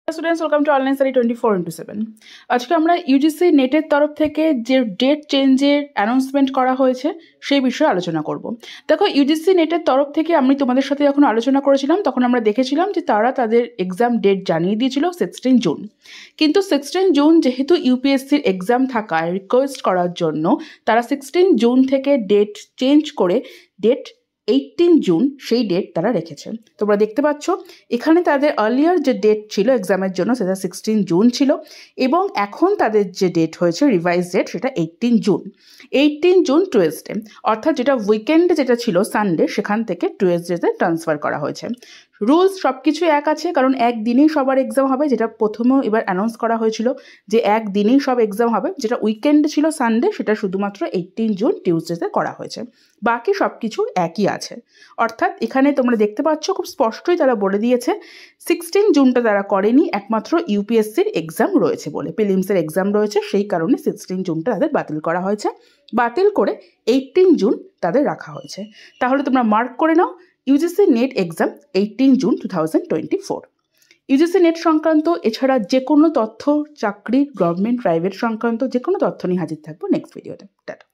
Students welcome to online study 24/7। আজকে আমরা UGC নেটের তরফ থেকে যে ডেট চেঞ্জের অ্যানাউন্সমেন্ট করা হয়েছে সেই বিষয়ে আলোচনা করব। দেখো, ইউজিসি নেটের তরফ থেকে আমি তোমাদের সাথে যখন আলোচনা করেছিলাম তখন আমরা দেখেছিলাম যে তারা তাদের এক্সাম ডেট জানিয়ে দিয়েছিল 16 জুন। কিন্তু 16 জুন যেহেতু ইউপিএসসির এক্সাম থাকায় রিকোয়েস্ট করার জন্য তারা 16 জুন থেকে ডেট চেঞ্জ করে ডেট 18 জুন সেই ডেট তারা রেখেছে। তোমরা দেখতে পাচ্ছ এখানে তাদের আর্লিয়ার যে ডেট ছিল এক্সামের জন্য সেটা 16 জুন ছিল, এবং এখন তাদের যে ডেট হয়েছে রিভাইজ ডেট সেটা 18 জুন। 18 জুন টুয়েসডে, অর্থাৎ যেটা উইকেন্ডে যেটা ছিল সানডে সেখান থেকে টুয়েসডেতে ট্রান্সফার করা হয়েছে। রুলস সব কিছু এক আছে, কারণ একদিনেই সবার এক্সাম হবে, যেটা প্রথমেও এবার অ্যানাউন্স করা হয়েছিল যে একদিনেই সব এক্সাম হবে। যেটা উইকেন্ডে ছিল সানডে সেটা শুধুমাত্র 18 জুন টিউসডেতে করা হয়েছে, বাকি সব কিছু একই আছে। অর্থাৎ এখানে তোমরা দেখতে পাচ্ছ খুব স্পষ্টই তারা বলে দিয়েছে 16 জুনটা তারা করেনি, একমাত্র ইউপিএসসির এক্সাম রয়েছে বলে, প্রিলিমসের এক্সাম রয়েছে সেই কারণে 16 জুনটা তাদের বাতিল করা হয়েছে। বাতিল করে 18 জুন তাদের রাখা হয়েছে। তাহলে তোমরা মার্ক করে নাও, UGC NET exam 18 June 2024। UGC NET সংক্রান্ত এছাড়া যে কোনো তথ্য, চাকরি, গভর্নমেন্ট প্রাইভেট সংক্রান্ত যে কোনো তথ্য নিয়ে হাজির থাকবো নেক্সট ভিডিওতে। টাটা।